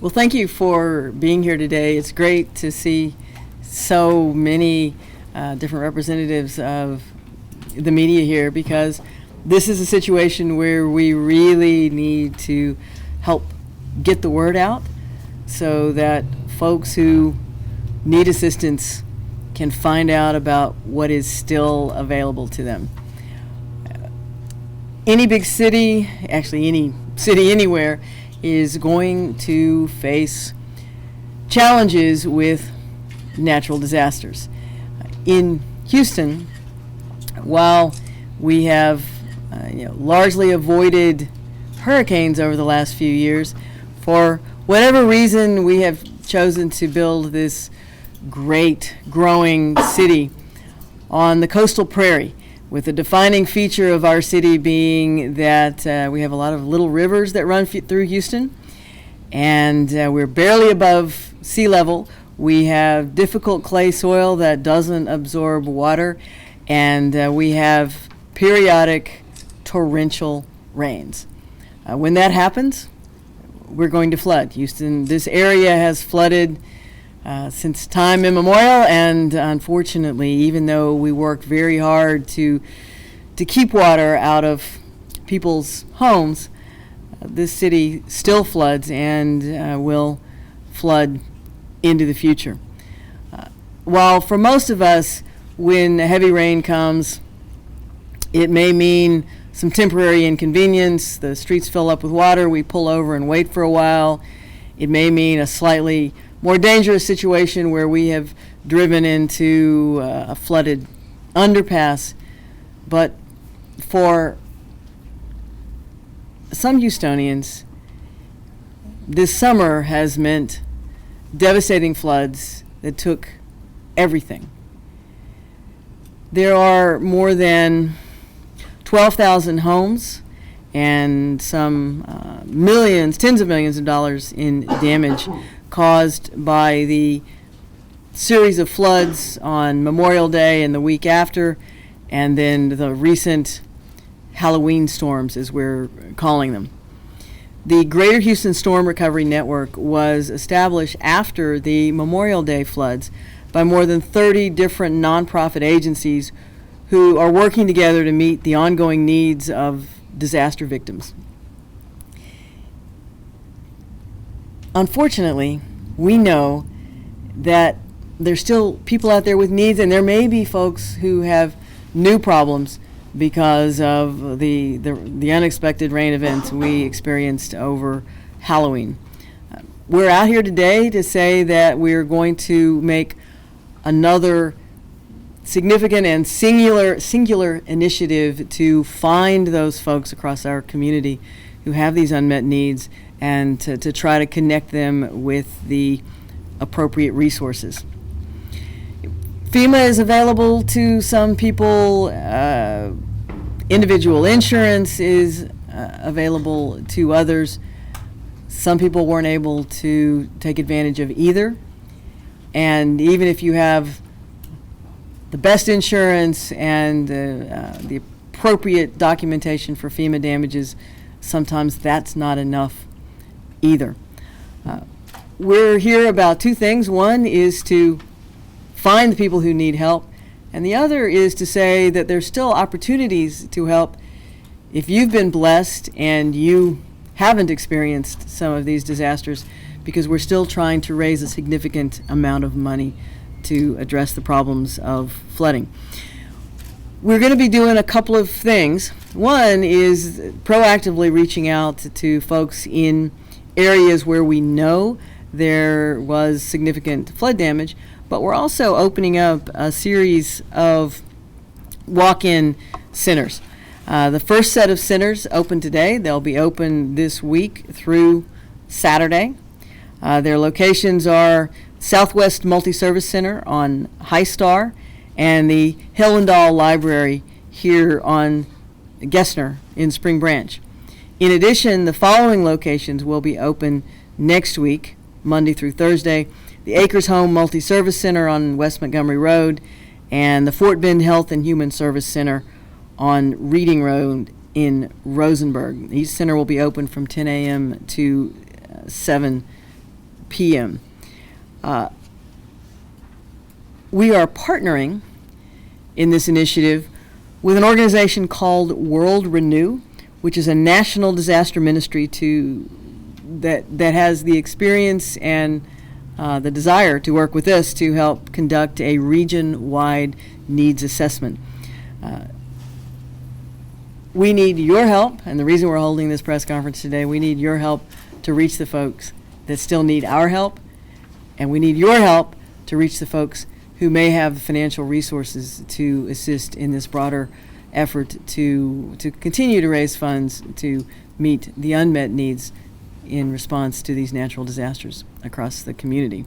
Well, thank you for being here today. It's great to see so many different representatives of the media here, because this is a situation where we really need to help get the word out so that folks who need assistance can find out about what is still available to them. Any big city, actually any city anywhere, is going to face challenges with natural disasters. In Houston, while we have largely avoided hurricanes over the last few years, for whatever reason we have chosen to build this great growing city on the coastal prairie, with the defining feature of our city being that we have a lot of little rivers that run through Houston, and we're barely above sea level. We have difficult clay soil that doesn't absorb water, and we have periodic torrential rains. When that happens, we're going to flood. Houston, this area has flooded since time immemorial, and unfortunately, even though we work very hard to keep water out of people's homes, this city still floods and will flood into the future. While for most of us, when heavy rain comes, it may mean some temporary inconvenience. The streets fill up with water, we pull over and wait for a while. It may mean a slightly more dangerous situation where we have driven into a flooded underpass. But for some Houstonians, this summer has meant devastating floods that took everything. There are more than 12,000 homes and some millions, tens of millions of dollars in damage caused by the series of floods on Memorial Day and the week after, and then the recent Halloween storms, as we're calling them. The Greater Houston Storm Recovery Network was established after the Memorial Day floods by more than 30 different nonprofit agencies who are working together to meet the ongoing needs of disaster victims. Unfortunately, we know that there's still people out there with needs, and there may be folks who have new problems because of the unexpected rain events we experienced over Halloween. We're out here today to say that we're going to make another significant and singular initiative to find those folks across our community who have these unmet needs, and to try to connect them with the appropriate resources. FEMA is available to some people. Individual insurance is available to others. Some people weren't able to take advantage of either. And even if you have the best insurance and the appropriate documentation for FEMA damages, sometimes that's not enough either. We're here about two things. One is to find the people who need help, and the other is to say that there's still opportunities to help if you've been blessed and you haven't experienced some of these disasters, because we're still trying to raise a significant amount of money to address the problems of flooding. We're going to be doing a couple of things. One is proactively reaching out to folks in areas where we know there was significant flood damage, but we're also opening up a series of walk-in centers. The first set of centers open today. They'll be open this week through Saturday. Their locations are Southwest Multi-Service Center on High Star and the Hillendahl Library here on Gessner in Spring Branch. In addition, the following locations will be open next week, Monday through Thursday: the Acres Home Multi-Service Center on West Montgomery Road, and the Fort Bend Health and Human Service Center on Reading Road in Rosenberg. Each center will be open from 10 a.m. to 7 p.m. We are partnering in this initiative with an organization called World Renew, which is a national disaster ministry that has the experience and the desire to work with us to help conduct a region-wide needs assessment. We need your help, and the reason we're holding this press conference today, we need your help to reach the folks that still need our help, and we need your help to reach the folks who may have the financial resources to assist in this broader effort to continue to raise funds to meet the unmet needs in response to these natural disasters across the community.